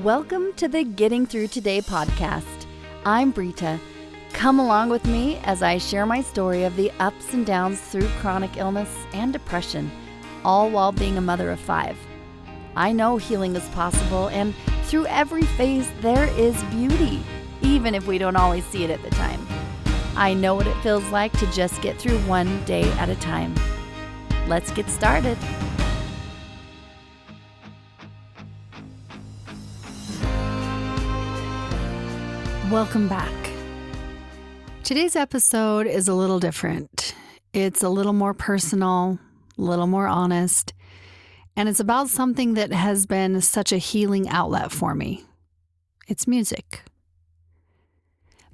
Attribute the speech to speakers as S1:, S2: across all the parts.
S1: Welcome to the Getting Through Today podcast. I'm Brita. Come along with me as I share my story of the ups and downs through chronic illness and depression, all while being a mother of 5. I know healing is possible, and through every phase there is beauty, even if we don't always see it at the time. I know what it feels like to just get through one day at a time. Let's get started. Welcome back. Today's episode is a little different. It's a little more personal, a little more honest, and it's about something that has been such a healing outlet for me. It's music.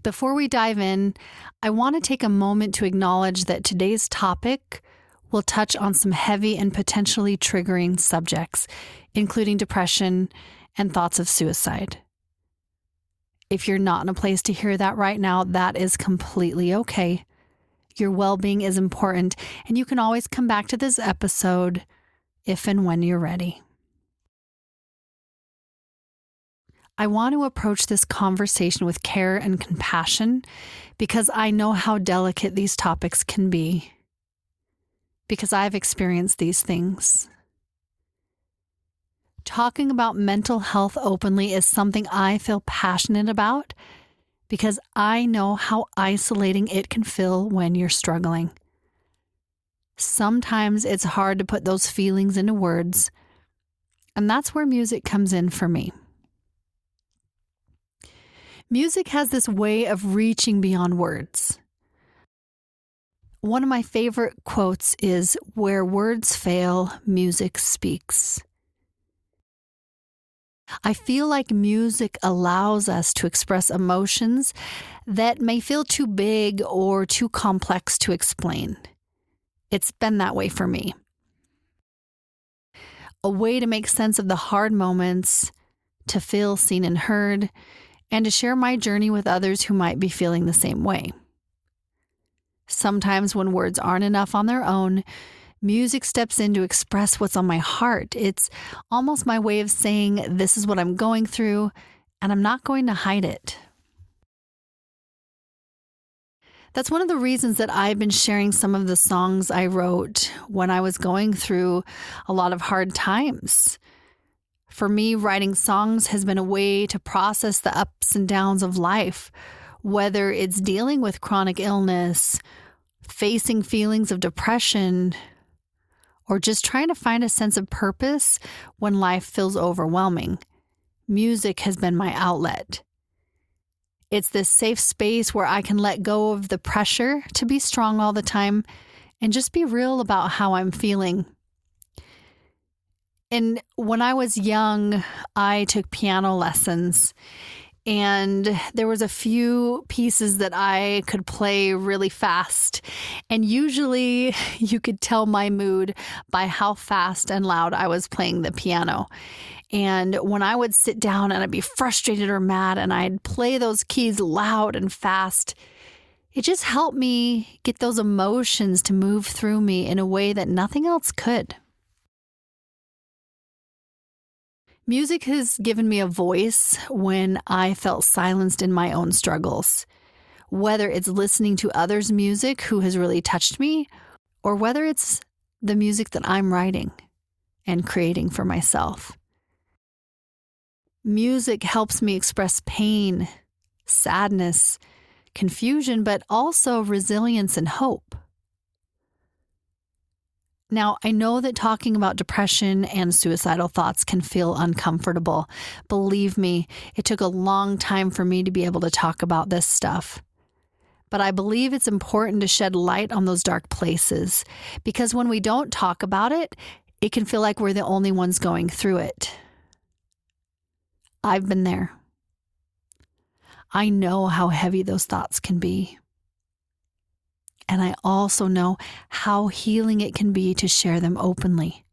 S1: Before we dive in, I want to take a moment to acknowledge that today's topic will touch on some heavy and potentially triggering subjects, including depression and thoughts of suicide. If you're not in a place to hear that right now, that is completely okay. Your well-being is important, and you can always come back to this episode if and when you're ready. I want to approach this conversation with care and compassion because I know how delicate these topics can be, because I've experienced these things. Talking about mental health openly is something I feel passionate about because I know how isolating it can feel when you're struggling. Sometimes it's hard to put those feelings into words, and that's where music comes in for me. Music has this way of reaching beyond words. One of my favorite quotes is, "Where words fail, music speaks." I feel like music allows us to express emotions that may feel too big or too complex to explain. It's been that way for me. A way to make sense of the hard moments, to feel seen and heard, and to share my journey with others who might be feeling the same way. Sometimes when words aren't enough on their own, music steps in to express what's on my heart. It's almost my way of saying, this is what I'm going through, and I'm not going to hide it. That's one of the reasons that I've been sharing some of the songs I wrote when I was going through a lot of hard times. For me, writing songs has been a way to process the ups and downs of life, whether it's dealing with chronic illness, facing feelings of depression, or just trying to find a sense of purpose when life feels overwhelming. Music has been my outlet. It's this safe space where I can let go of the pressure to be strong all the time and just be real about how I'm feeling. And when I was young, I took piano lessons, and there was a few pieces that I could play really fast. And usually you could tell my mood by how fast and loud I was playing the piano. And when I would sit down and I'd be frustrated or mad and I'd play those keys loud and fast, it just helped me get those emotions to move through me in a way that nothing else could. Music has given me a voice when I felt silenced in my own struggles, whether it's listening to others' music who has really touched me, or whether it's the music that I'm writing and creating for myself. Music helps me express pain, sadness, confusion, but also resilience and hope. Now, I know that talking about depression and suicidal thoughts can feel uncomfortable. Believe me, it took a long time for me to be able to talk about this stuff. But I believe it's important to shed light on those dark places, because when we don't talk about it, it can feel like we're the only ones going through it. I've been there. I know how heavy those thoughts can be. And I also know how healing it can be to share them openly.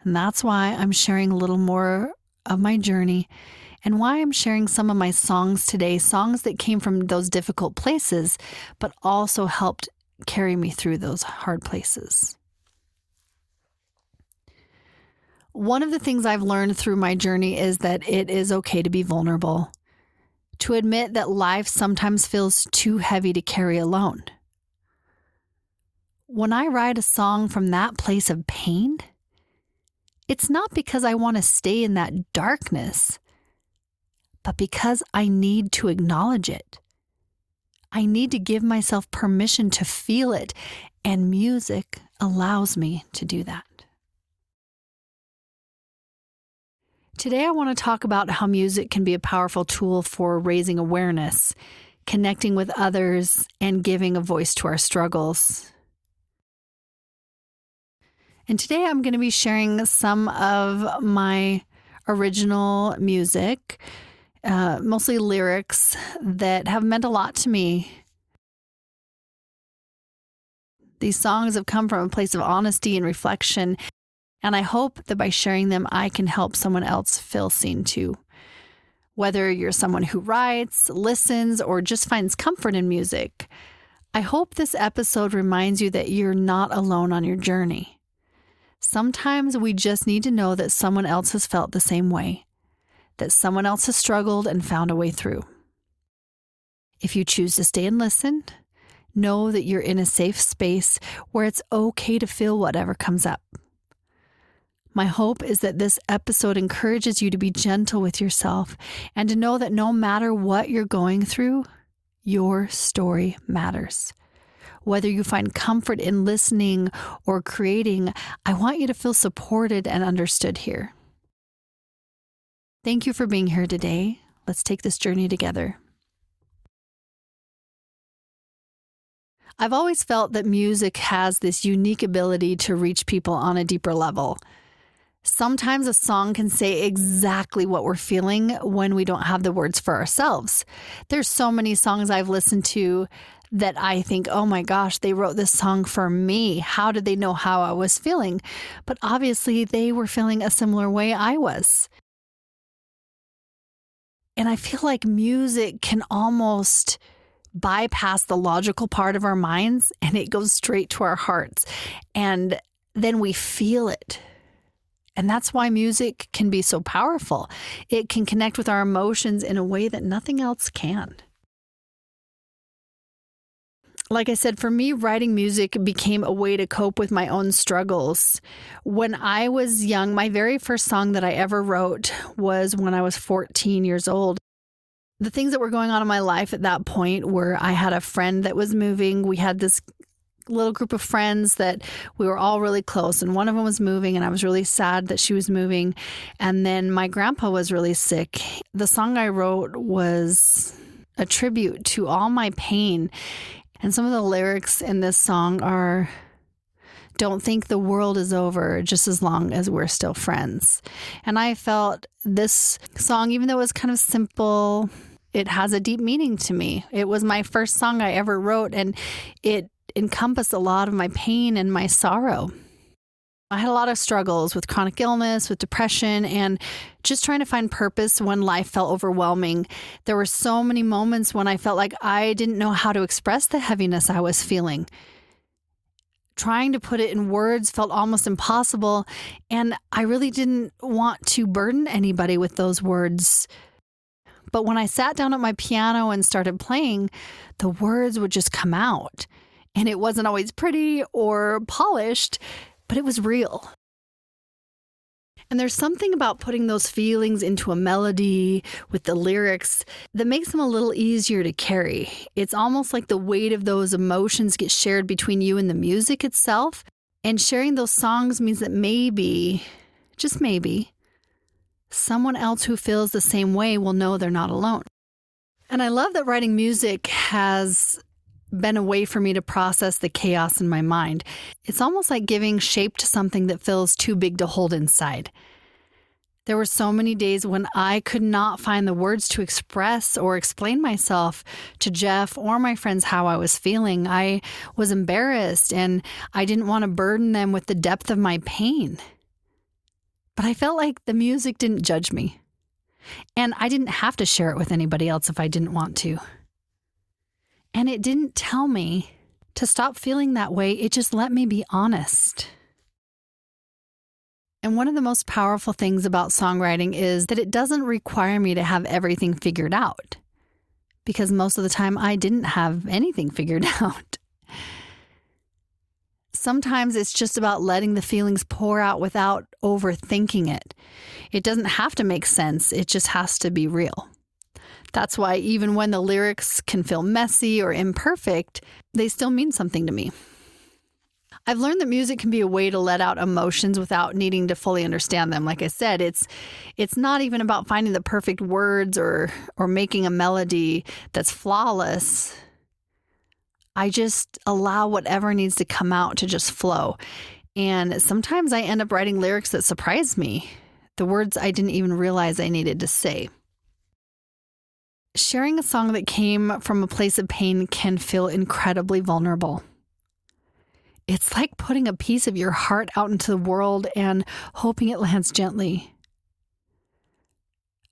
S1: And that's why I'm sharing a little more of my journey and why I'm sharing some of my songs today, songs that came from those difficult places, but also helped carry me through those hard places. One of the things I've learned through my journey is that it is okay to be vulnerable, to admit that life sometimes feels too heavy to carry alone. When I write a song from that place of pain, it's not because I want to stay in that darkness, but because I need to acknowledge it. I need to give myself permission to feel it, and music allows me to do that. Today, I want to talk about how music can be a powerful tool for raising awareness, connecting with others, and giving a voice to our struggles. And today, I'm going to be sharing some of my original music, mostly lyrics that have meant a lot to me. These songs have come from a place of honesty and reflection, and I hope that by sharing them, I can help someone else feel seen too. Whether you're someone who writes, listens, or just finds comfort in music, I hope this episode reminds you that you're not alone on your journey. Sometimes we just need to know that someone else has felt the same way, that someone else has struggled and found a way through. If you choose to stay and listen, know that you're in a safe space where it's okay to feel whatever comes up. My hope is that this episode encourages you to be gentle with yourself and to know that no matter what you're going through, your story matters. Whether you find comfort in listening or creating, I want you to feel supported and understood here. Thank you for being here today. Let's take this journey together. I've always felt that music has this unique ability to reach people on a deeper level. Sometimes a song can say exactly what we're feeling when we don't have the words for ourselves. There's so many songs I've listened to that I think, oh my gosh, they wrote this song for me. How did they know how I was feeling? But obviously they were feeling a similar way I was. And I feel like music can almost bypass the logical part of our minds and it goes straight to our hearts. And then we feel it. And that's why music can be so powerful. It can connect with our emotions in a way that nothing else can. Like I said, for me, writing music became a way to cope with my own struggles. When I was young, my very first song that I ever wrote was when I was 14 years old. The things that were going on in my life at that point were I had a friend that was moving. We had this little group of friends that we were all really close, and one of them was moving, and I was really sad that she was moving. And then my grandpa was really sick. The song I wrote was a tribute to all my pain. And some of the lyrics in this song are, "Don't think the world is over just as long as we're still friends." And I felt this song, even though it was kind of simple, it has a deep meaning to me. It was my first song I ever wrote, and it encompassed a lot of my pain and my sorrow. I had a lot of struggles with chronic illness, with depression, and just trying to find purpose when life felt overwhelming. There were so many moments when I felt like I didn't know how to express the heaviness I was feeling. Trying to put it in words felt almost impossible, and I really didn't want to burden anybody with those words. But when I sat down at my piano and started playing, the words would just come out. And it wasn't always pretty or polished, but it was real. And there's something about putting those feelings into a melody with the lyrics that makes them a little easier to carry. It's almost like the weight of those emotions gets shared between you and the music itself. And sharing those songs means that maybe, just maybe, someone else who feels the same way will know they're not alone. And I love that writing music has been a way for me to process the chaos in my mind. It's almost like giving shape to something that feels too big to hold inside. There were so many days when I could not find the words to express or explain myself to Jeff or my friends how I was feeling. I was embarrassed and I didn't want to burden them with the depth of my pain. But I felt like the music didn't judge me. And I didn't have to share it with anybody else if I didn't want to. And it didn't tell me to stop feeling that way. It just let me be honest. And one of the most powerful things about songwriting is that it doesn't require me to have everything figured out, because most of the time I didn't have anything figured out. Sometimes it's just about letting the feelings pour out without overthinking it. It doesn't have to make sense. It just has to be real. That's why even when the lyrics can feel messy or imperfect, they still mean something to me. I've learned that music can be a way to let out emotions without needing to fully understand them. Like I said, it's not even about finding the perfect words or making a melody that's flawless. I just allow whatever needs to come out to just flow. And sometimes I end up writing lyrics that surprise me, the words I didn't even realize I needed to say. Sharing a song that came from a place of pain can feel incredibly vulnerable. It's like putting a piece of your heart out into the world and hoping it lands gently.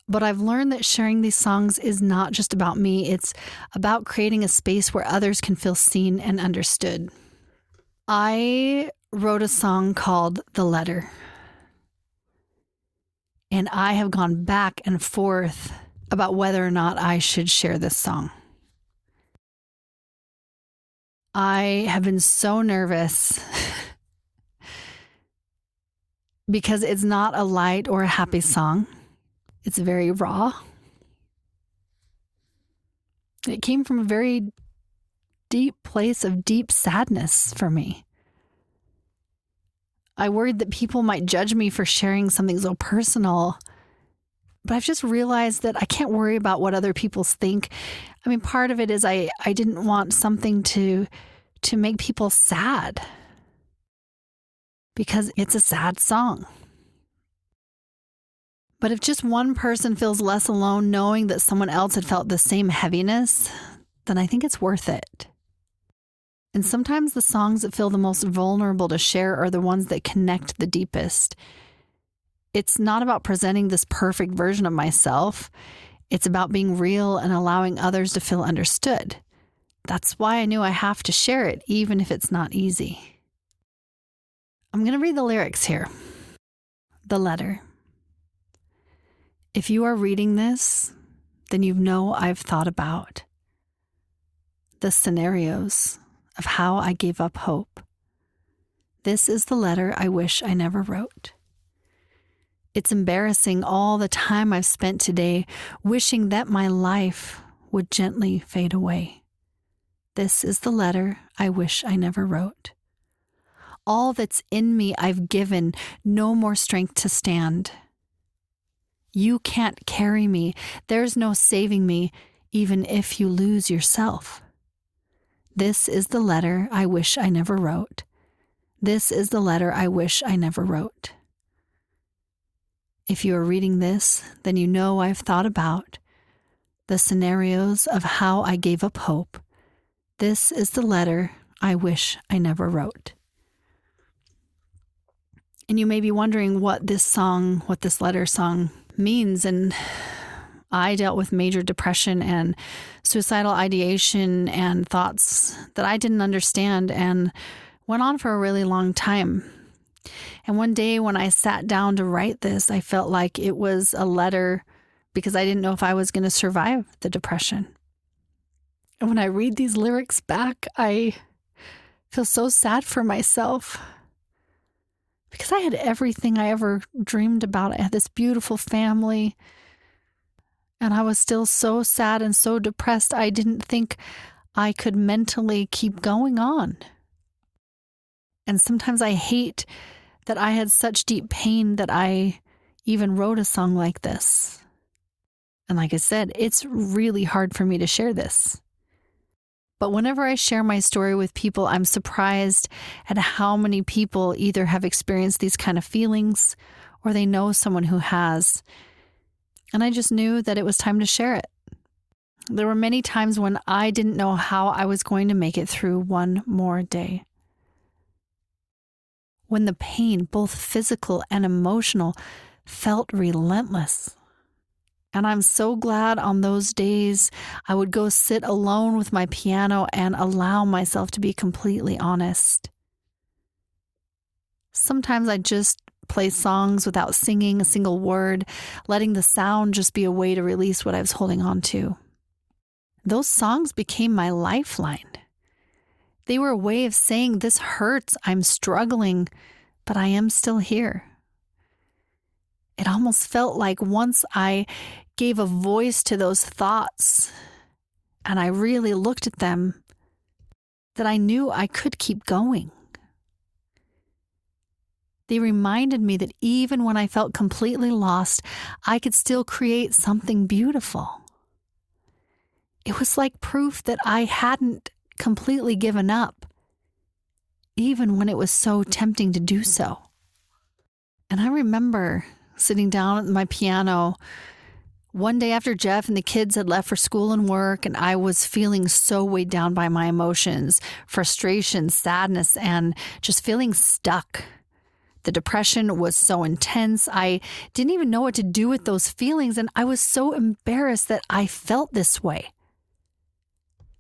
S1: But I've learned that sharing these songs is not just about me. It's about creating a space where others can feel seen and understood. I wrote a song called The Letter. And I have gone back and forth about whether or not I should share this song. I have been so nervous because it's not a light or a happy song. It's very raw. It came from a very deep place of deep sadness for me. I worried that people might judge me for sharing something so personal, but I've just realized that I can't worry about what other people think. I mean, part of it is I didn't want something to make people sad, because it's a sad song. But if just one person feels less alone knowing that someone else had felt the same heaviness, then I think it's worth it. And sometimes the songs that feel the most vulnerable to share are the ones that connect the deepest. It's not about presenting this perfect version of myself. It's about being real and allowing others to feel understood. That's why I knew I have to share it, even if it's not easy. I'm going to read the lyrics here. The Letter. If you are reading this, then you know I've thought about the scenarios of how I gave up hope. This is the letter I wish I never wrote. It's embarrassing all the time I've spent today wishing that my life would gently fade away. This is the letter I wish I never wrote. All that's in me I've given, no more strength to stand. You can't carry me. There's no saving me, even if you lose yourself. This is the letter I wish I never wrote. This is the letter I wish I never wrote. If you are reading this, then you know I've thought about the scenarios of how I gave up hope. This is the letter I wish I never wrote. And you may be wondering what this letter song means. And I dealt with major depression and suicidal ideation and thoughts that I didn't understand and went on for a really long time. And one day when I sat down to write this, I felt like it was a letter because I didn't know if I was going to survive the depression. And when I read these lyrics back, I feel so sad for myself because I had everything I ever dreamed about. I had this beautiful family, and I was still so sad and so depressed. I didn't think I could mentally keep going on. And sometimes I hate that I had such deep pain that I even wrote a song like this. And like I said, it's really hard for me to share this. But whenever I share my story with people, I'm surprised at how many people either have experienced these kind of feelings or they know someone who has. And I just knew that it was time to share it. There were many times when I didn't know how I was going to make it through one more day. When the pain, both physical and emotional, felt relentless. And I'm so glad on those days I would go sit alone with my piano and allow myself to be completely honest. Sometimes I just play songs without singing a single word, letting the sound just be a way to release what I was holding on to. Those songs became my lifeline. They were a way of saying, this hurts, I'm struggling, but I am still here. It almost felt like once I gave a voice to those thoughts and I really looked at them, that I knew I could keep going. They reminded me that even when I felt completely lost, I could still create something beautiful. It was like proof that I hadn't completely given up, even when it was so tempting to do so. And I remember sitting down at my piano one day after Jeff and the kids had left for school and work, and I was feeling so weighed down by my emotions, frustration, sadness, and just feeling stuck. The depression was so intense. I didn't even know what to do with those feelings, and I was so embarrassed that I felt this way.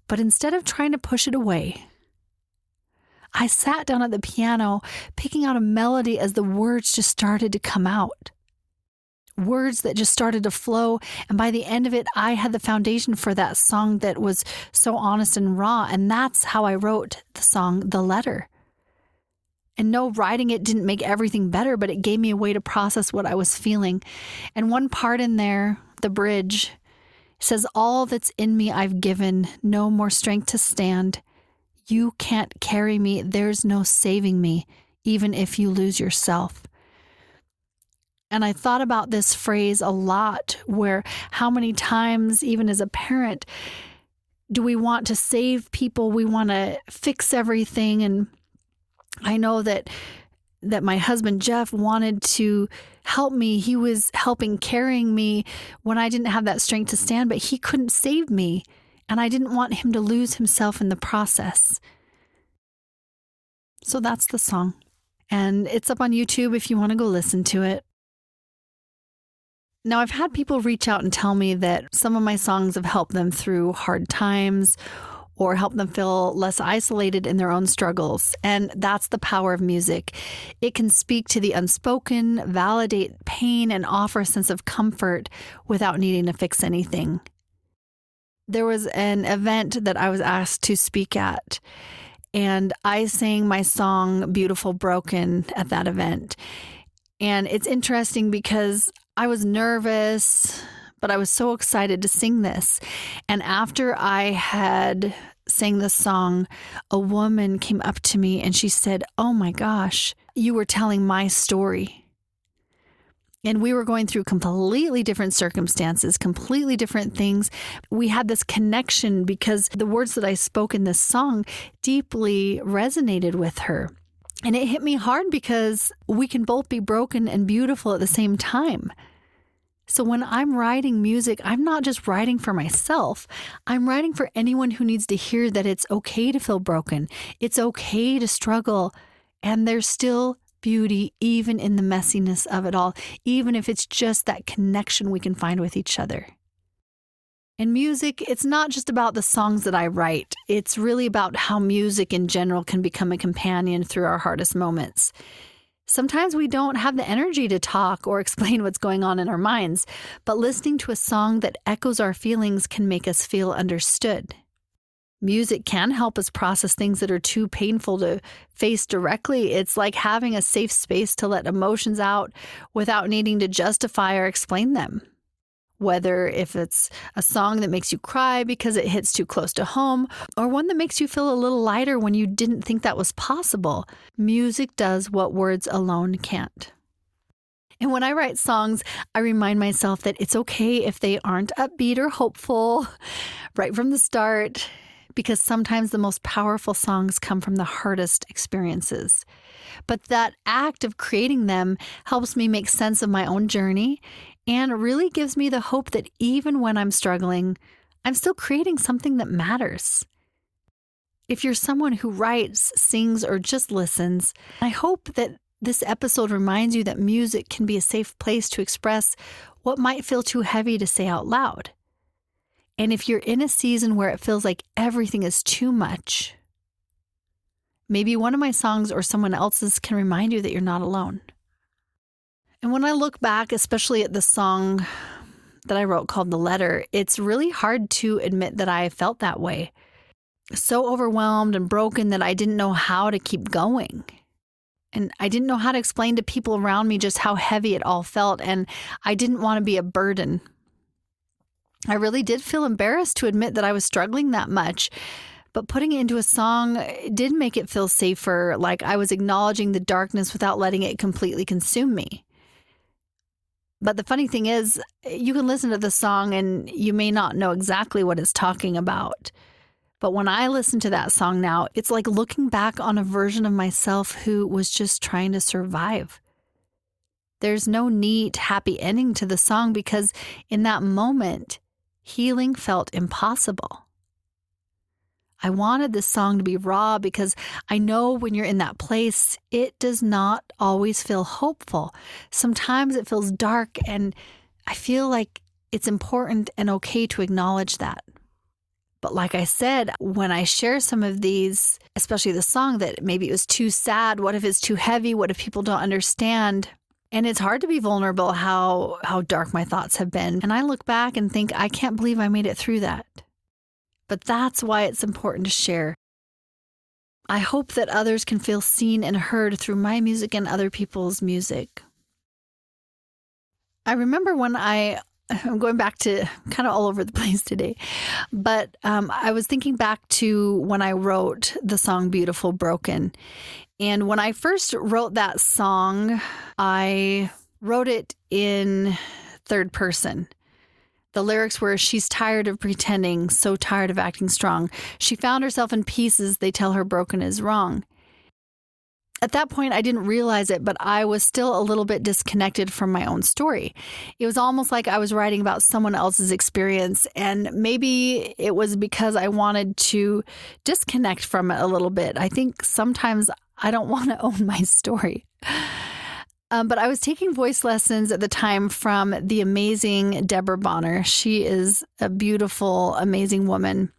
S1: But instead of trying to push it away, I sat down at the piano, picking out a melody as the words just started to come out. Words that just started to flow, and by the end of it, I had the foundation for that song that was so honest and raw, and that's how I wrote the song, The Letter. And no, writing it didn't make everything better, but it gave me a way to process what I was feeling. And one part in there, the bridge, says, all that's in me I've given, no more strength to stand. You can't carry me, there's no saving me, even if you lose yourself. And I thought about this phrase a lot, where how many times, even as a parent, do we want to save people? We want to fix everything. And I know that my husband, Jeff, wanted to help me. He was helping carrying me when I didn't have that strength to stand, but he couldn't save me. And I didn't want him to lose himself in the process. So that's the song. And it's up on YouTube if you want to go listen to it. Now, I've had people reach out and tell me that some of my songs have helped them through hard times or helped them feel less isolated in their own struggles. And that's the power of music. It can speak to the unspoken, validate pain, and offer a sense of comfort without needing to fix anything. There was an event that I was asked to speak at, and I sang my song, Beautiful Broken, at that event. And it's interesting because I was nervous, but I was so excited to sing this. And after I had sang this song, a woman came up to me and she said, "Oh my gosh, you were telling my story." And we were going through completely different circumstances, completely different things. We had this connection because the words that I spoke in this song deeply resonated with her. And it hit me hard because we can both be broken and beautiful at the same time. So when I'm writing music, I'm not just writing for myself. I'm writing for anyone who needs to hear that it's okay to feel broken. It's okay to struggle. And there's still beauty even in the messiness of it all, even if it's just that connection we can find with each other. In music, it's not just about the songs that I write. It's really about how music in general can become a companion through our hardest moments. Sometimes we don't have the energy to talk or explain what's going on in our minds, but listening to a song that echoes our feelings can make us feel understood. Music can help us process things that are too painful to face directly. It's like having a safe space to let emotions out without needing to justify or explain them. Whether if it's a song that makes you cry because it hits too close to home, or one that makes you feel a little lighter when you didn't think that was possible, music does what words alone can't. And when I write songs, I remind myself that it's okay if they aren't upbeat or hopeful right from the start, because sometimes the most powerful songs come from the hardest experiences. But that act of creating them helps me make sense of my own journey and really gives me the hope that even when I'm struggling, I'm still creating something that matters. If you're someone who writes, sings, or just listens, I hope that this episode reminds you that music can be a safe place to express what might feel too heavy to say out loud. And if you're in a season where it feels like everything is too much, maybe one of my songs or someone else's can remind you that you're not alone. And when I look back, especially at the song that I wrote called The Letter, it's really hard to admit that I felt that way. So overwhelmed and broken that I didn't know how to keep going. And I didn't know how to explain to people around me just how heavy it all felt. And I didn't want to be a burden. I really did feel embarrassed to admit that I was struggling that much. But putting it into a song did make it feel safer, like I was acknowledging the darkness without letting it completely consume me. But the funny thing is, you can listen to the song and you may not know exactly what it's talking about. But when I listen to that song now, it's like looking back on a version of myself who was just trying to survive. There's no neat, happy ending to the song because in that moment, healing felt impossible. I wanted this song to be raw because I know when you're in that place, it does not always feel hopeful. Sometimes it feels dark, and I feel like it's important and okay to acknowledge that. But like I said, when I share some of these, especially the song that maybe it was too sad, what if it's too heavy, what if people don't understand? And it's hard to be vulnerable how dark my thoughts have been. And I look back and think, I can't believe I made it through that. But that's why it's important to share. I hope that others can feel seen and heard through my music and other people's music. I remember when I'm going back to kind of all over the place today, but I was thinking back to when I wrote the song Beautiful Broken. And when I first wrote that song, I wrote it in third person. The lyrics were, she's tired of pretending, so tired of acting strong. She found herself in pieces, they tell her broken is wrong. At that point, I didn't realize it, but I was still a little bit disconnected from my own story. It was almost like I was writing about someone else's experience, and maybe it was because I wanted to disconnect from it a little bit. I think sometimes I don't want to own my story. But I was taking voice lessons at the time from the amazing Deborah Bonner. She is a beautiful, amazing woman.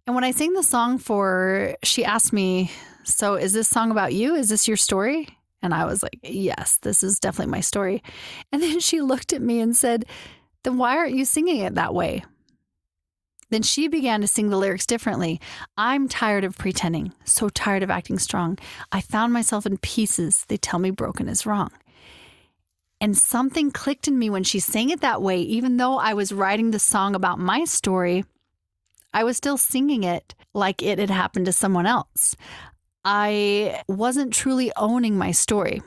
S1: And when I sang the song for her, she asked me, so is this song about you? Is this your story? And I was like, yes, this is definitely my story. And then she looked at me and said, then why aren't you singing it that way? Then she began to sing the lyrics differently. I'm tired of pretending, so tired of acting strong. I found myself in pieces. They tell me broken is wrong. And something clicked in me when she sang it that way. Even though I was writing the song about my story, I was still singing it like it had happened to someone else. I wasn't truly owning my story.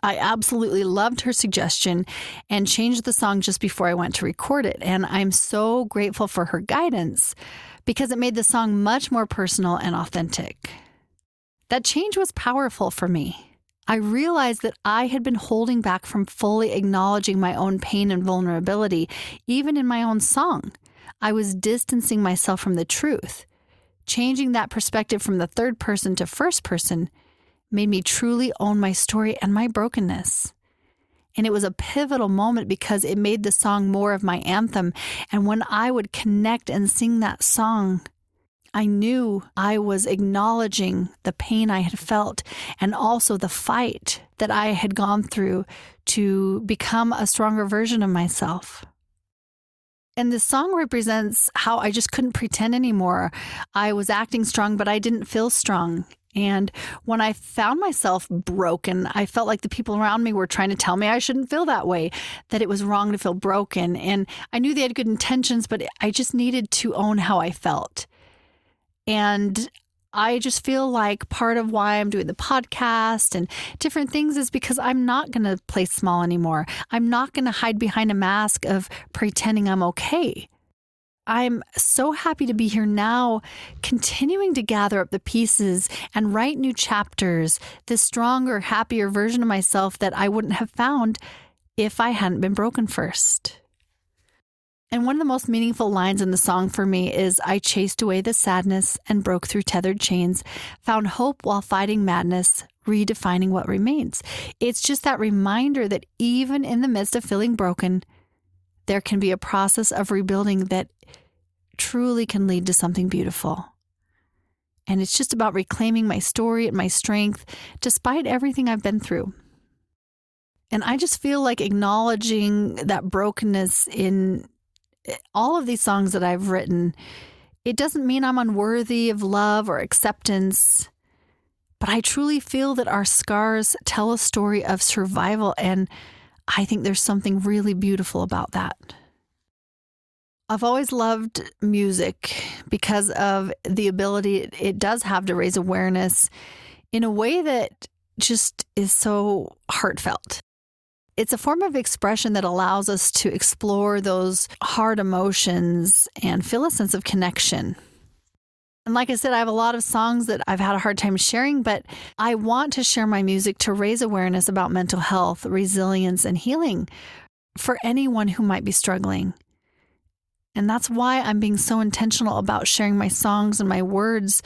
S1: I absolutely loved her suggestion and changed the song just before I went to record it. And I'm so grateful for her guidance because it made the song much more personal and authentic. That change was powerful for me. I realized that I had been holding back from fully acknowledging my own pain and vulnerability, even in my own song. I was distancing myself from the truth. Changing that perspective from the third person to first person made me truly own my story and my brokenness. And it was a pivotal moment because it made the song more of my anthem. And when I would connect and sing that song, I knew I was acknowledging the pain I had felt and also the fight that I had gone through to become a stronger version of myself. And this song represents how I just couldn't pretend anymore. I was acting strong, but I didn't feel strong. And when I found myself broken, I felt like the people around me were trying to tell me I shouldn't feel that way, that it was wrong to feel broken. And I knew they had good intentions, but I just needed to own how I felt. And I just feel like part of why I'm doing the podcast and different things is because I'm not going to play small anymore. I'm not going to hide behind a mask of pretending I'm okay. I'm so happy to be here now, continuing to gather up the pieces and write new chapters, this stronger, happier version of myself that I wouldn't have found if I hadn't been broken first. And one of the most meaningful lines in the song for me is, I chased away the sadness and broke through tethered chains, found hope while fighting madness, redefining what remains. It's just that reminder that even in the midst of feeling broken, there can be a process of rebuilding that truly can lead to something beautiful. And it's just about reclaiming my story and my strength despite everything I've been through. And I just feel like acknowledging that brokenness in all of these songs that I've written, it doesn't mean I'm unworthy of love or acceptance, but I truly feel that our scars tell a story of survival, and I think there's something really beautiful about that. I've always loved music because of the ability it does have to raise awareness in a way that just is so heartfelt. It's a form of expression that allows us to explore those hard emotions and feel a sense of connection. And like I said, I have a lot of songs that I've had a hard time sharing, but I want to share my music to raise awareness about mental health, resilience, and healing for anyone who might be struggling. And that's why I'm being so intentional about sharing my songs and my words,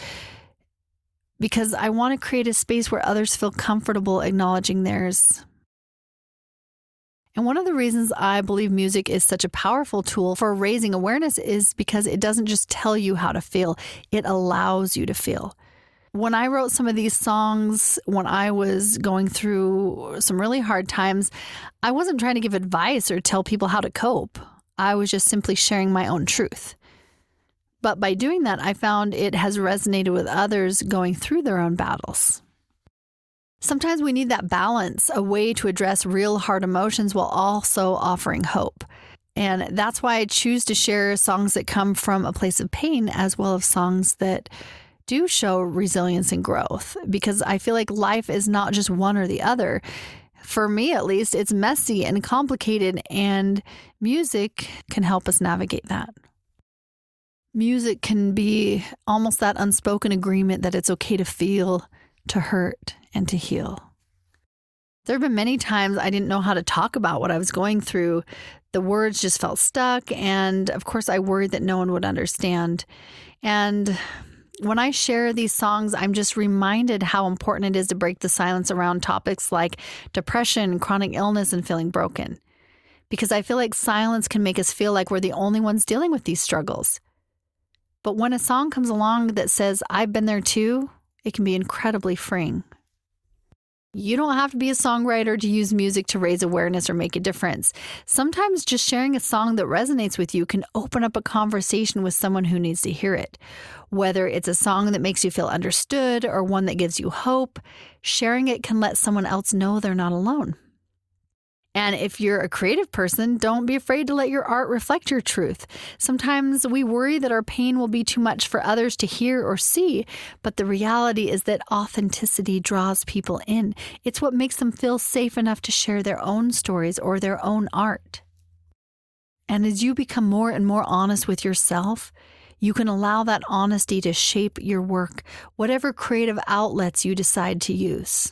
S1: because I want to create a space where others feel comfortable acknowledging theirs. And one of the reasons I believe music is such a powerful tool for raising awareness is because it doesn't just tell you how to feel, it allows you to feel. When I wrote some of these songs, when I was going through some really hard times, I wasn't trying to give advice or tell people how to cope. I was just simply sharing my own truth. But by doing that, I found it has resonated with others going through their own battles. Sometimes we need that balance, a way to address real hard emotions while also offering hope. And that's why I choose to share songs that come from a place of pain as well as songs that do show resilience and growth, because I feel like life is not just one or the other. For me, at least, it's messy and complicated, and music can help us navigate that. Music can be almost that unspoken agreement that it's okay to feel, to hurt, and to heal. There have been many times I didn't know how to talk about what I was going through. The words just felt stuck, and of course I worried that no one would understand. And when I share these songs, I'm just reminded how important it is to break the silence around topics like depression, chronic illness, and feeling broken. Because I feel like silence can make us feel like we're the only ones dealing with these struggles. But when a song comes along that says, I've been there too, it can be incredibly freeing. You don't have to be a songwriter to use music to raise awareness or make a difference. Sometimes just sharing a song that resonates with you can open up a conversation with someone who needs to hear it. Whether it's a song that makes you feel understood or one that gives you hope, sharing it can let someone else know they're not alone. And if you're a creative person, don't be afraid to let your art reflect your truth. Sometimes we worry that our pain will be too much for others to hear or see, but the reality is that authenticity draws people in. It's what makes them feel safe enough to share their own stories or their own art. And as you become more and more honest with yourself, you can allow that honesty to shape your work, whatever creative outlets you decide to use.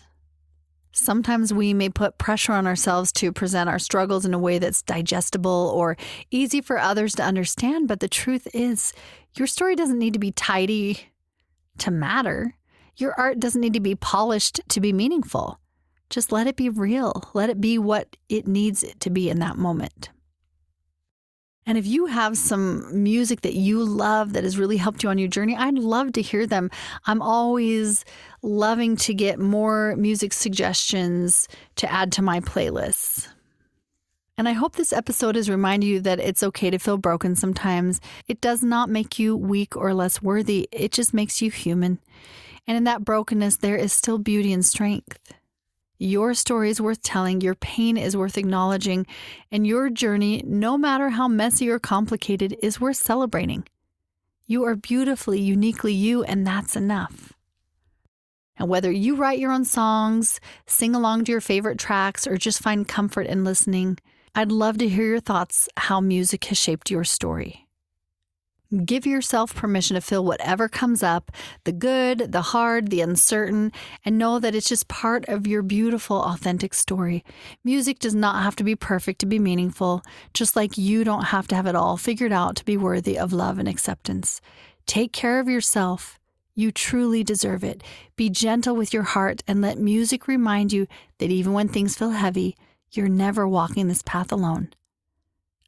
S1: Sometimes we may put pressure on ourselves to present our struggles in a way that's digestible or easy for others to understand, but the truth is, your story doesn't need to be tidy to matter. Your art doesn't need to be polished to be meaningful. Just let it be real. Let it be what it needs it to be in that moment. And if you have some music that you love that has really helped you on your journey, I'd love to hear them. I'm always loving to get more music suggestions to add to my playlists. And I hope this episode has reminded you that it's okay to feel broken sometimes. It does not make you weak or less worthy. It just makes you human. And in that brokenness, there is still beauty and strength. Your story is worth telling, your pain is worth acknowledging, and your journey, no matter how messy or complicated, is worth celebrating. You are beautifully, uniquely you, and that's enough. And whether you write your own songs, sing along to your favorite tracks, or just find comfort in listening, I'd love to hear your thoughts, how music has shaped your story. Give yourself permission to feel whatever comes up, the good, the hard, the uncertain, and know that it's just part of your beautiful, authentic story. Music does not have to be perfect to be meaningful, just like you don't have to have it all figured out to be worthy of love and acceptance. Take care of yourself. You truly deserve it. Be gentle with your heart and let music remind you that even when things feel heavy, you're never walking this path alone.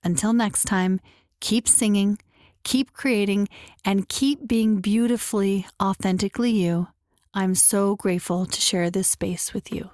S1: Until next time, keep singing, keep creating, and keep being beautifully, authentically you. I'm so grateful to share this space with you.